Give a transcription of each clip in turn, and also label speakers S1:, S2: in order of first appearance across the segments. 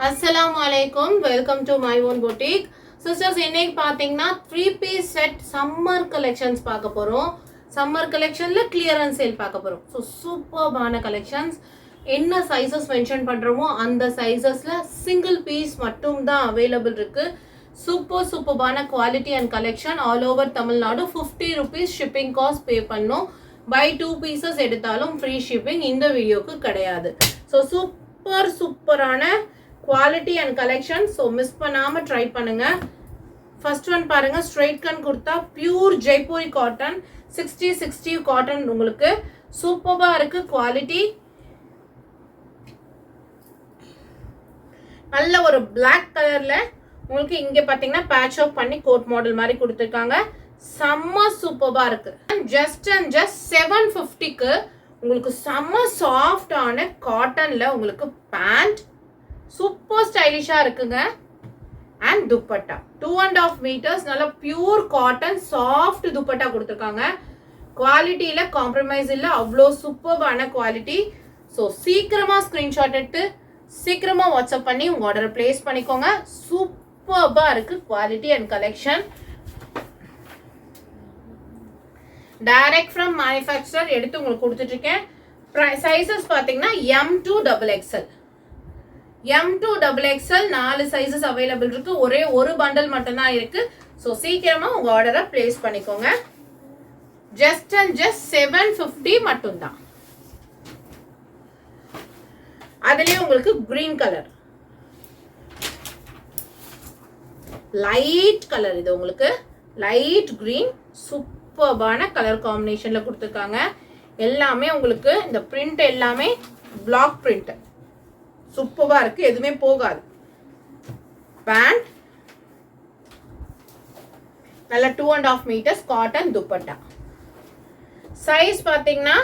S1: Assalamu alaikum. Welcome to my own boutique. Sisters, இன்னைக்கு பாத்தீங்கன்னா 3-piece set summer collections பார்க்க போறோம். Summer collectionல clearance sale பார்க்க போறோம். So சூப்பர்பான collections. என்ன sizes mention பண்றோமோ அந்த sizesல single piece மட்டும் தான் available இருக்கு. சூப்பர்பான quality and collection all over Tamil Nadu. 50 rupees shipping cost pay பண்ணோம். Buy 2 pieces எடுத்தாலும் free shipping இந்த வீடியோக்கு கிடையாது. So சூப்பரான quality and collection. So miss பண்ணாம try பண்ணுங்க. First one பாருங்க, straight cut kurta, pure Jaipuri cotton, 60 cotton உங்களுக்கு சூப்பரா இருக்கு quality. நல்ல ஒரு black கலர்ல உங்களுக்கு இங்க பாத்தீங்கன்னா patch up பண்ணி coat model மாதிரி கொடுத்திருக்காங்க. செம்ம சூப்பரா இருக்கு. Just 750 க்கு உங்களுக்கு செம்ம சாஃப்ட் ஆன காட்டன்ல உங்களுக்கு பேண்ட் சூப்பர் ஸ்டைலிஷா இருக்குங்க. அண்ட் துப்பட்டா 2.5 meters நல்ல பியூர் காட்டன் சாஃப்ட் துப்பட்டா கொடுத்திருக்காங்க. குவாலிட்டியில காம்ப்ரமைஸ் இல்ல, அவ்வளோ சூப்பர்பான குவாலிட்டி. ஸோ சீக்கிரமா ஸ்கிரீன்ஷாட் எடுத்து சீக்கிரமா வாட்ஸ்அப் பண்ணி உங்க ஆர்டரை பிளேஸ் பண்ணிக்கோங்க. சூப்பர்பா இருக்கு quality and collection. Direct from manufacturer எடுத்து உங்களுக்கு கொடுத்துட்டு இருக்கேன். சைசஸ் பாத்தீங்கன்னா M to XXL. M to XXL 4 sizes available இருக்கு. ஒரே ஒரு பண்டல் மட்டும் தான் இருக்கு. ஸோ சீக்கிரமா உங்க ஆர்டரை பிளேஸ் பண்ணிக்கோங்க. just 750 மட்டும் தான். அதுலயே உங்களுக்கு கிரீன் கலர், லைட் கலர், இது உங்களுக்கு லைட் கிரீன் சூப்பர்பான கலர் காம்பினேஷன்ல கொடுத்துருக்காங்க. எல்லாமே உங்களுக்கு இந்த பிரிண்ட் எல்லாமே பிளாக் பிரிண்ட் சூப்பரா இருக்கு, எதுவுமே போகாது. பேண்ட் நல்ல 2.5 meters காட்டன் துப்பட்டா. சைஸ் பாத்தீங்கன்னா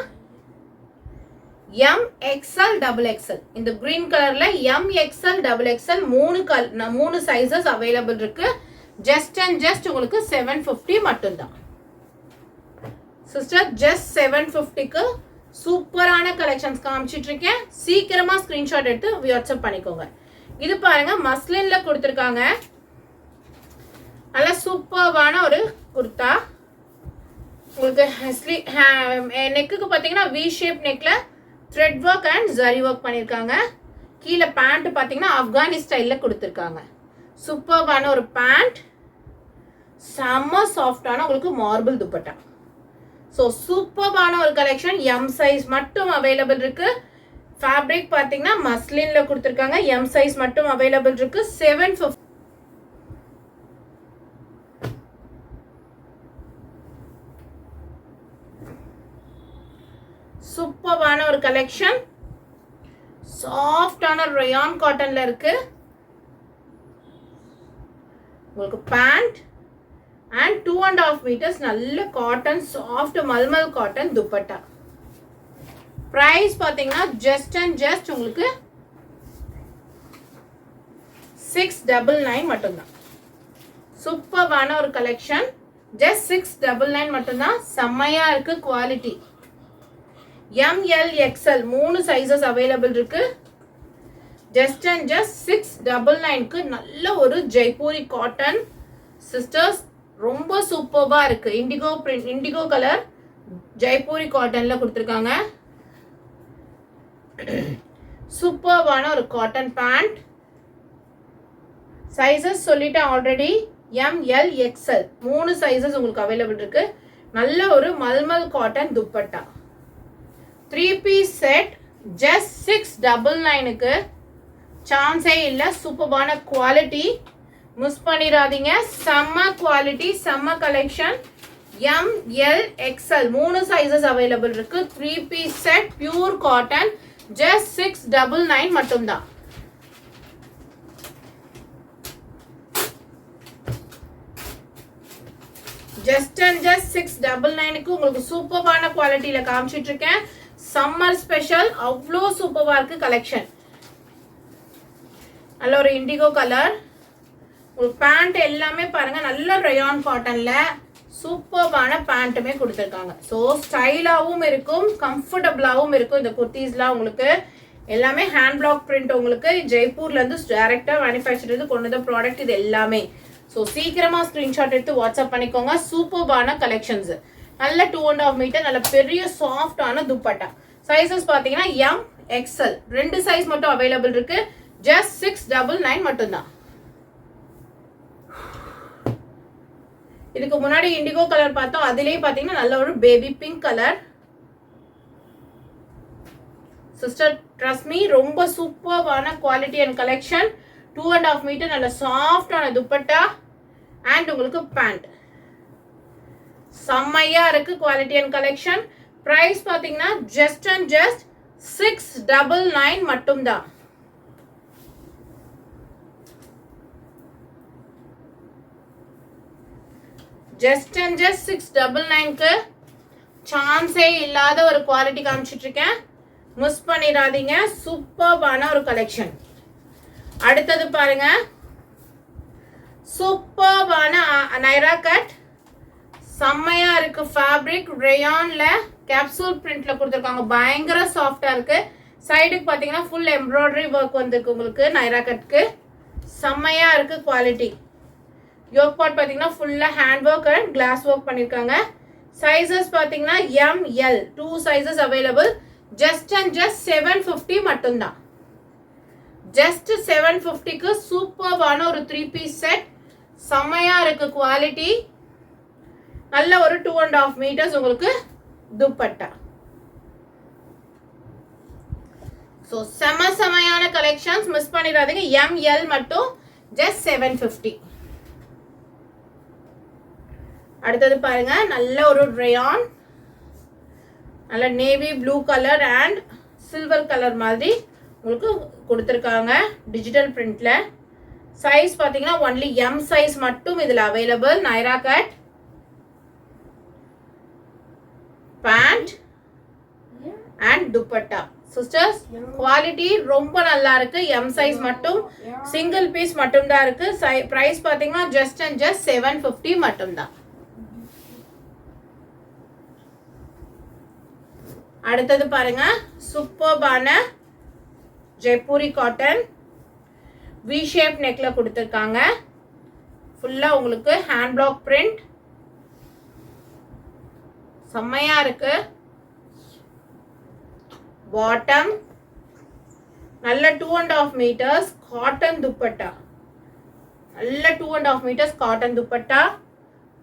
S1: MXL XXL. இந்த கிரீன் கலர்ல MXL XXL மூணு சைசஸ் அவைலபிள் இருக்கு. just உங்களுக்கு 750 மட்டும் தான். சிஸ்டர் just 750க்கு சூப்பரான கலெக்ஷன்ஸ் காமிச்சிட்டு இருக்கேன். சீக்கிரமா ஸ்கிரீன்ஷாட் எடுத்து வாட்ஸ்அப் பண்ணிக்கோங்க. இது பாருங்க மஸ்லின்ல கொடுத்திருக்காங்க. நல்ல சூப்பரான ஒரு குர்தா. உங்களுக்கு நெக்குக்கு பாத்தீங்கன்னா வி ஷேப் நெக்ல thread work and zari work பண்ணிருக்காங்க. கீழே பேண்ட் பாத்தீங்கன்னா ஆப்கானி ஸ்டைல்ல கொடுத்திருக்காங்க. சூப்பரான ஒரு பேண்ட், செம்ம சாஃப்டான உங்களுக்கு மார்பிள் துப்பட்டா. ஸோ சூப்பர்பான ஒரு கலெக்ஷன். M சைஸ் மட்டும் அவைலபிள் இருக்கு. ஃபேப்ரிக் பார்த்தீங்கன்னா மஸ்லின்ல கொடுத்துருக்காங்க. M சைஸ் மட்டும் அவைலபிள் இருக்கு. 750. சூப்பர்பான ஒரு கலெக்ஷன். சாஃப்டான ரயான் காட்டன்ல இருக்கு. உங்களுக்கு பேண்ட் and 2.5 meters நல்ல காட்டன் சாஃப்ட் மல்மல் காட்டன் துப்பட்டா. பிரைஸ் பாத்தீங்கன்னா just உங்களுக்கு 699 மட்டும்தான். சூப்பர்வான ஒரு கலெக்ஷன். just 699 மட்டும்தான். செம்மையா இருக்கு குவாலிட்டி. ML XL மூணு சைசஸ் அவைலபிள் இருக்கு. just 699க்கு நல்ல ஒரு ஜெய்ப்பூரி காட்டன் சிஸ்டர்ஸ். ரொம்ப சூப்பர்பா இருக்கு. Indigo print, indigo colour Jaipuri காட்டன்ல கொடுத்திருக்காங்க. சூப்பர்பான ஒரு காட்டன் பேண்ட். சைசஸ் சொல்லிட்டேன் ஆல்ரெடி. ML XL மூணு சைசஸ் உங்களுக்கு அவைலபிள் இருக்கு. நல்ல ஒரு mulmul cotton dupatta. 3-piece set just 699க்கு சான்ஸே இல்லை. சூப்பர்பான குவாலிட்டி, மிஸ் பண்ணிடாதீங்க. செம்ம குவாலிட்டி, செம்ம கலெக்ஷன். ML XL மூணு சைசஸ் அவைலபிள் இருக்கு. 3-piece set pure cotton just 699 மட்டும்தான். just 699க்கு உங்களுக்கு சூப்பர்பான குவாலிட்டியில காமிச்சிட்டு இருக்கேன். சம்மர் ஸ்பெஷல் அவ்வளோ சூப்பர்வா இருக்கு கலெக்ஷன். நல்ல ஒரு இண்டிகோ கலர். உங்களுக்கு பேண்ட் எல்லாமே பாருங்க நல்ல ரயான் காட்டன்ல சூப்பர்பான பேண்ட்டுமே கொடுத்துருக்காங்க. ஸோ ஸ்டைலாகவும் இருக்கும், கம்ஃபர்டபுளாகவும் இருக்கும். இந்த குர்த்தீஸ்லாம் உங்களுக்கு எல்லாமே ஹேண்ட் பிளாக் பிரிண்ட் உங்களுக்கு ஜெய்ப்பூர்லேருந்து டைரெக்டாக மேனுஃபேக்சர் கொண்டு வந்த ப்ராடக்ட் இது எல்லாமே. ஸோ சீக்கிரமாக ஸ்க்ரீன்ஷாட் எடுத்து வாட்ஸ்அப் பண்ணிக்கோங்க. சூப்பர்பான கலெக்ஷன்ஸ். நல்ல 2.5 மீட்டர் நல்ல பெரிய சாஃப்டான துப்பட்டா. சைஸஸ் பார்த்தீங்கன்னா எம் எக்ஸ்எல் 2 சைஸ் மட்டும் அவைலபிள் இருக்கு. ஜஸ்ட் 699 மட்டும்தான். இதுக்கு முன்னாடி இண்டிகோ கலர் பார்த்தோம். அதுலேயே பார்த்தீங்கன்னா நல்ல ஒரு baby pink colour. Sister trust me ரொம்ப சூப்பர்வான குவாலிட்டி அண்ட் கலெக்ஷன். 2.5 மீட்டர் நல்ல சாஃப்டான துப்பட்டா அண்ட் உங்களுக்கு பேண்ட். செம்மையா இருக்கு குவாலிட்டி அண்ட் கலெக்ஷன். பிரைஸ் பார்த்தீங்கன்னா ஜஸ்ட் அண்ட் ஜஸ்ட் 699 மட்டும்தான். ஜஸ்ட் அண்ட் ஜஸ்ட் 699க்கு சான்ஸே இல்லாத ஒரு குவாலிட்டி காமிச்சிட்டு இருக்கேன். மிஸ் பண்ணிடாதீங்க. சூப்பர்பான ஒரு கலெக்ஷன். அடுத்தது பாருங்க, சூப்பர்பான நைரா கட். செம்மையா இருக்கு. ஃபேப்ரிக் ரேயான்ல கேப்சூல் பிரிண்ட்ல கொடுத்துருக்காங்க. பயங்கர சாஃப்டா இருக்கு. சைடுக்கு பாத்தீங்கன்னா ஃபுல் எம்ப்ராய்டரி ஒர்க் வந்திருக்கு உங்களுக்கு நைரா கட்க்கு. செம்மையா இருக்கு குவாலிட்டி. யோக் பார்ட் பாத்தீங்கன்னா ஃபுல்லா hand work and glass work பண்ணிருக்காங்க. சைஸஸ் பாத்தீங்கன்னா M L 2 sizes available. Just and just 750 மட்டும்தான். ஜஸ்ட் 750க்கு சூப்பர்வான ஒரு 3 பீஸ் செட். செம்மையா இருக்கு குவாலிட்டி. நல்ல ஒரு 2.5 மீட்டர்ஸ் உங்களுக்கு துப்பட்டா. ஸோ செமையான கலெக்ஷன்ஸ். மிஸ் பண்ணிடாதீங்க. எம் எல் மட்டும் ஜஸ்ட் 750. அடுத்தது பாருங்க, நல்ல ஒரு ரேயான் நல்ல navy blue colour and silver colour மாதிரி உங்களுக்கு கொடுத்துருக்காங்க டிஜிட்டல் பிரிண்ட்ல. சைஸ் பார்த்தீங்கன்னா ஒன்லி எம் சைஸ் மட்டும் இதில் available. Naira cut pant and dupatta. Sisters quality ரொம்ப நல்லா இருக்கு. எம் சைஸ் மட்டும் சிங்கிள் பீஸ் மட்டும் தான் இருக்கு. பிரைஸ் பார்த்தீங்கன்னா ஜஸ்ட் அண்ட் ஜஸ்ட் 750 மட்டும் தான். அடுத்தது பாருங்க, சூப்பர்பான ஜெய்ப்பூரி காட்டன் வி ஷேப் நெக்ல கொடுத்துருக்காங்க. ஃபுல்லா உங்களுக்கு ஹேண்ட் பிளாக் பிரிண்ட். செம்மையா இருக்கு. பாட்டம் நல்ல 2.5 மீட்டர்ஸ் காட்டன் துப்பட்டா. நல்ல 2.5 meters cotton dupatta.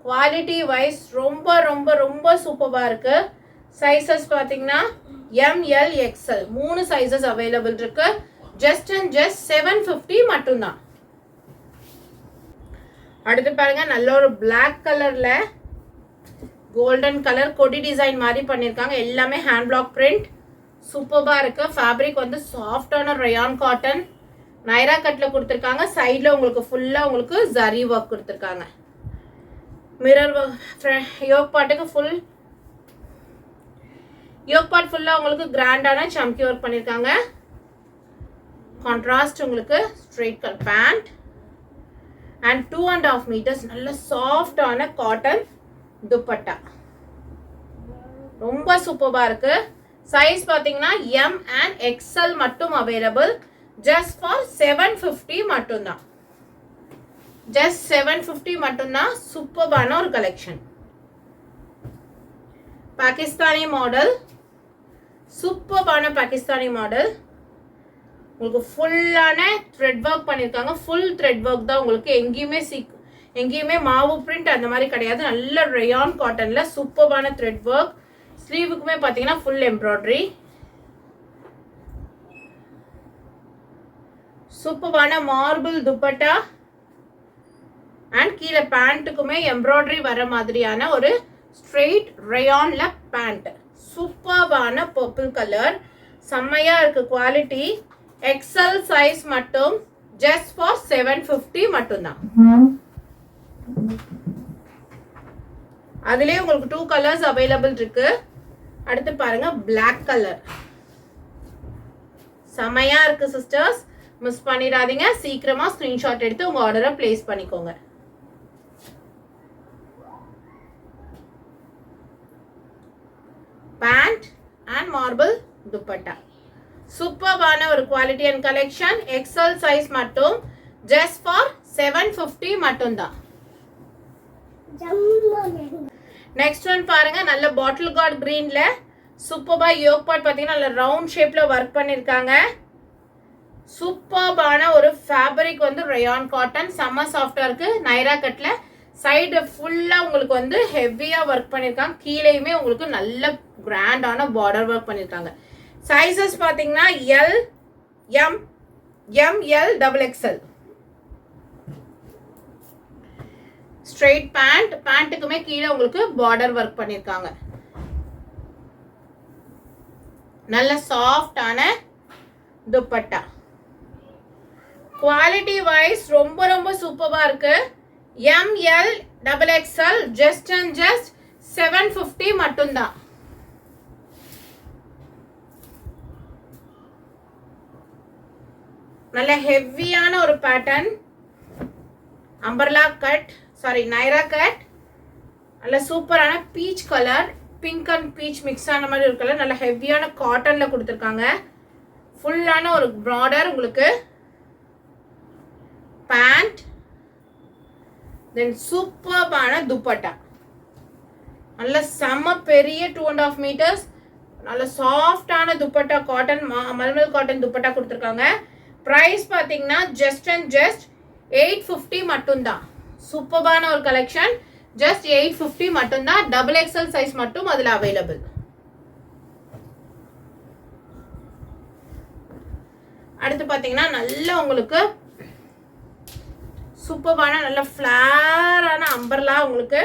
S1: Quality wise ரொம்ப ரொம்ப ரொம்ப சூப்பரா இருக்கு. சைஸஸ் பார்த்தீங்கன்னா M L XL 3 sizes available இருக்கு. ஜஸ்ட் அண்ட் ஜஸ்ட் 750 மட்டும்தான். அடுத்து பாருங்க, நல்ல ஒரு பிளாக் கலர்ல கோல்டன் கலர் கொடி டிசைன் மாதிரி பண்ணிருக்காங்க. எல்லாமே ஹேண்ட் பிளாக் பிரிண்ட். சூப்பரா இருக்கு. ஃபேப்ரிக் வந்து சாஃப்டான ரயான் காட்டன் நைரா கட்ல கொடுத்துருக்காங்க. சைட்ல உங்களுக்கு ஃபுல்லா உங்களுக்கு ஜரி ஒர்க் கொடுத்துருக்காங்க. மிரர் யோக் பாட்டுக்கு ஃபுல் யோக் பார்ட் ஃபுல்லா உங்களுக்கு கிராண்டான சம்கி ஒர்க் பண்ணிருக்காங்க. கான்ட்ராஸ்ட் உங்களுக்கு straight cut pant and 2.5 meters நல்ல சாஃப்டான காட்டன் துப்பட்டா. ரொம்ப சூப்பரா இருக்கு. சைஸ் பாத்தீங்கன்னா எம் அண்ட் எக்ஸ்எல் மட்டும் அவைலபிள். ஜஸ்ட் ஃபார் 750 மட்டும்தான். ஜஸ்ட் 750 மட்டும்தான். சூப்பரான ஒரு கலெக்ஷன். பாகிஸ்தானி மாடல். சூப்பரான பாகிஸ்தானி மாடல். உங்களுக்கு ஃபுல்லான த்ரெட் ஒர்க் பண்ணியிருக்காங்க. ஃபுல் த்ரெட் ஒர்க் தான் உங்களுக்கு. எங்கேயுமே மாவு பிரிண்ட் அந்த மாதிரி கிடையாது. நல்ல ரயான் காட்டன்ல சூப்பரான த்ரெட் ஒர்க். ஸ்லீவுக்குமே பார்த்தீங்கன்னா ஃபுல் எம்ப்ராய்டரி. சூப்பரான மார்பிள் துப்பட்டா அண்ட் கீழே பேண்ட்டுக்குமே எம்ப்ராய்டரி வர மாதிரியான ஒரு ஸ்ட்ரெயிட் ரயான்ல பேண்ட். சூப்பரான பர்பிள் கலர். செம்மையா இருக்கு குவாலிட்டி. எக்ஸ்எல் சைஸ் மட்டும் ஜஸ்ட் ஃபார் 750 மட்டும்தான். அதுலயே உங்களுக்கு 2 கலர்ஸ் அவைலபிள் இருக்கு. அடுத்து பாருங்க, பிளாக் கலர். செம்மையா இருக்கு சிஸ்டர்ஸ். மிஸ் பண்ணிடாதீங்க. சீக்கிரமா ஸ்கிரீன்ஷாட் எடுத்து உங்க ஆர்டரை பிளேஸ் பண்ணிக்கோங்க. Pant and marble dupatta. சூப்பரான ஒரு quality and collection. XL size மட்டும் ஜஸ்ட் ஃபார் 750 மட்டும்தான். நெக்ஸ்ட் ஒன் பாருங்க, நல்ல பாட்டில் கார்ட் கிரீன்ல சூப்பர்பா யோக் பார்ட் பார்த்தீங்கன்னா நல்ல ரவுண்ட் ஷேப்ல ஒர்க் பண்ணியிருக்காங்க. சூப்பர்பான ஒரு ஃபேப்ரிக் வந்து ரயான் காட்டன், செம்ம சாஃப்டா இருக்கு. நைரா கட்ல சைடு ஃபுல்லா உங்களுக்கு வந்து ஹெவியா ஒர்க் பண்ணியிருக்காங்க. கீழேயுமே உங்களுக்கு நல்ல கிராண்டான பார்டர் ஒர்க் பண்ணியிருக்காங்க. சைஸஸ் பார்த்தீங்கன்னா L, M, ML, XXL. Straight pant, பேண்ட்டுக்குமே கீழே உங்களுக்கு பார்டர் ஒர்க் பண்ணியிருக்காங்க. நல்ல சாஃப்டான துப்பட்டா. குவாலிட்டி வைஸ் ரொம்ப ரொம்ப சூப்பரா இருக்கு. ML, XXL just and just 750 மட்டும்தான். நல்ல ஹெவியான ஒரு pattern, umbrella cut, sorry Naira cut. நல்ல சூப்பரான peach colour, pink and beach mix ஆன மாதிரி ஒரு கலர். நல்ல ஹெவியான காட்டன்ல கொடுத்துருக்காங்க. ஃபுல்லான ஒரு பார்டர் உங்களுக்கு. பேண்ட், தென் சூப்பரான துப்பட்டா. நல்ல செம்ம பெரிய 2.5 மீட்டர்ஸ் நல்ல சாஃப்டான துப்பட்டா, காட்டன் மல்மல் காட்டன் துப்பட்டா கொடுத்துருக்காங்க. பிரைஸ் பார்த்தீங்கன்னா ஜஸ்ட் அண்ட் ஜஸ்ட் 850 மட்டும்தான். சூப்பரான ஒரு கலெக்ஷன். ஜஸ்ட் 850 மட்டும்தான். XXL சைஸ் மட்டும் அதில் அவைலபிள். அடுத்து பார்த்தீங்கன்னா நல்ல உங்களுக்கு சூப்பரான நல்ல ஃபிளாரான அம்பர்லா உங்களுக்கு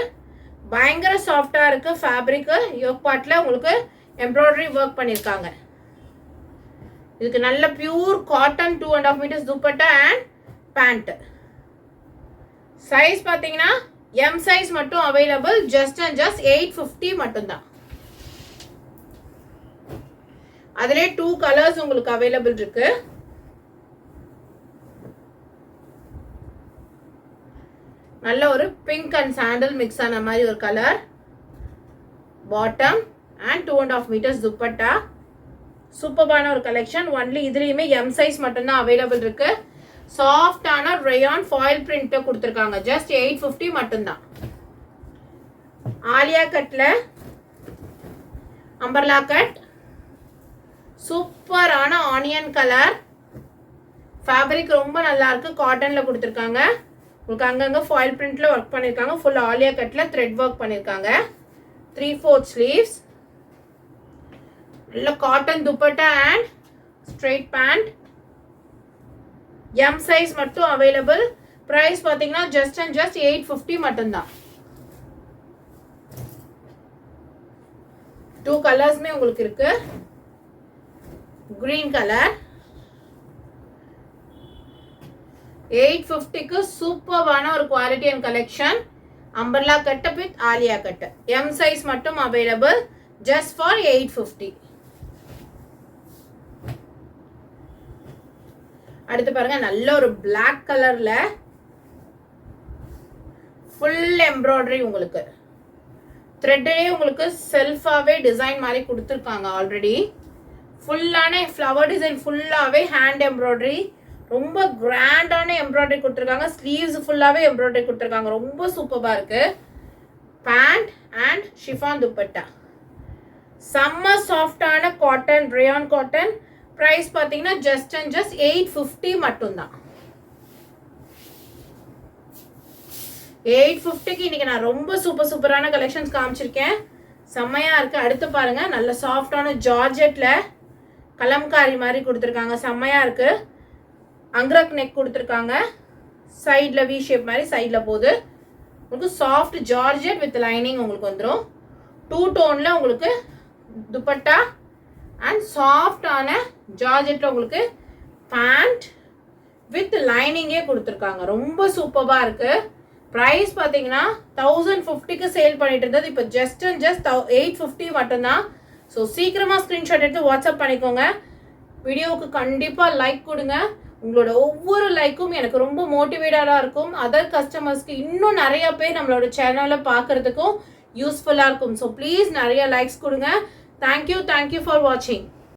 S1: பயங்கர சாஃப்டா இருக்கு. ஃபேப்ரிக் யோக் பார்ட்ல உங்களுக்கு எம்ப்ராய்டரி ஒர்க் பண்ணியிருக்காங்க. இதுக்கு நல்ல pure cotton 2.5 metres dupatta and pant. Size பார்த்தீங்கன்னா எம் சைஸ் மட்டும் அவைலபிள். ஜஸ்ட் அண்ட் ஜஸ்ட் 850 மட்டும்தான். அதிலே 2 கலர்ஸ் உங்களுக்கு அவைலபிள் இருக்கு. நல்ல ஒரு பிங்க் அண்ட் சாண்டல் மிக்ஸ் ஆன மாதிரி ஒரு colour. Bottom and 2.5 metres dupatta. சூப்பரான ஒரு கலெக்ஷன். ஒன்லி இதுலயுமே எம் சைஸ் மட்டும்தான் அவைலபிள் இருக்கு. சாஃப்டான ரயான் ஃபாயில் பிரிண்ட் கொடுத்துருக்காங்க. ஜஸ்ட் 850 மட்டும்தான். ஆலியா கட்ல அம்பர்லா கட், சூப்பரான ஆனியன் கலர். ஃபேப்ரிக் ரொம்ப நல்லா இருக்கு. காட்டன்ல கொடுத்துருக்காங்க. உங்களுக்கு அங்கங்க ஃபாயில் பிரிண்ட்ல ஒர்க் பண்ணிருக்காங்க. ஃபுல் ஆலியா கட்ல த்ரெட் ஒர்க் பண்ணிருக்காங்க. 3/4 ஸ்லீவ்ஸ். நல்ல cotton dupatta and straight pant. M size மட்டும் அவைலபிள். பிரைஸ் பாத்தீங்கன்னா ஜஸ்ட் அண்ட் ஜஸ்ட் 850 மட்டும்தான். 2 கலர்ஸ்மே உங்களுக்கு இருக்கு. கிரீன் கலர் 850க்கு சூப்பரான ஒரு quality and collection. Umbrella cut with Alia cut. M size மட்டும் அவைலபிள். Just for 850. அடுத்து பாருங்க நல்ல ஒரு பிளாக் கலர்ல ஃபுல் எம்ப்ராய்டரி உங்களுக்கு. த்ரெட்லயே உங்களுக்கு செல்ஃபாவே டிசைன் மாதிரி கொடுத்துருக்காங்க. ஆல்ரெடி ஃபுல்லான ஃப்ளவர் டிசைன், ஃபுல்லாவே ஹேண்ட் எம்ப்ராய்டரி. ரொம்ப கிராண்டான எம்ப்ராய்டரி கொடுத்துருக்காங்க. ஸ்லீவ்ஸ் ஃபுல்லாவே எம்ப்ராய்டரி கொடுத்துருக்காங்க. ரொம்ப சூப்பரா இருக்கு. Pant and chiffon dupatta. செம்ம சாஃப்டான காட்டன், ரயான் காட்டன். பிரைஸ் பாத்தீங்கன்னா ஜஸ்ட் அண்ட் ஜஸ்ட் 850 மட்டும்தான். 850க்கு இன்னைக்கு நான் ரொம்ப சூப்பரான கலெக்ஷன்ஸ் காமிச்சிருக்கேன். செம்மையா இருக்கு. அடுத்து பாருங்க நல்ல சாஃப்டான ஜார்ஜெட்ல கலம்காரி மாதிரி கொடுத்துருக்காங்க. செம்மையா இருக்கு. அங்க்ரக் நெக் கொடுத்துருக்காங்க. சைட்ல வி ஷேப் மாதிரி சைட்ல போகுது. உங்களுக்கு சாஃப்ட் ஜார்ஜெட் வித் லைனிங் உங்களுக்கு வந்துடும். 2 டோன்ல உங்களுக்கு துப்பட்டா அண்ட் சாஃப்டான ஜார்ஜெட்ல உங்களுக்கு பேண்ட் வித் லைனிங்கே கொடுத்துருக்காங்க. ரொம்ப சூப்பரா இருக்கு. பிரைஸ் பார்த்தீங்கன்னா 1050க்கு சேல் பண்ணிட்டு இருந்தது. இப்போ ஜஸ்ட் அண்ட் ஜஸ்ட் 850 மட்டும்தான். ஸோ சீக்கிரமா ஸ்கிரீன்ஷாட் எடுத்து வாட்ஸ்அப் பண்ணிக்கோங்க. வீடியோவுக்கு கண்டிப்பா லைக் கொடுங்க. உங்களோட ஒவ்வொரு லைக்கும் எனக்கு ரொம்ப மோட்டிவேட்டடாக இருக்கும். அதர் கஸ்டமர்ஸ்க்கு இன்னும் நிறைய பேர் நம்மளோட சேனலை பார்க்கறதுக்கும் யூஸ்ஃபுல்லாக இருக்கும். ஸோ ப்ளீஸ் நிறைய லைக்ஸ் கொடுங்க. தேங்க்யூ ஃபார் வாட்சிங்.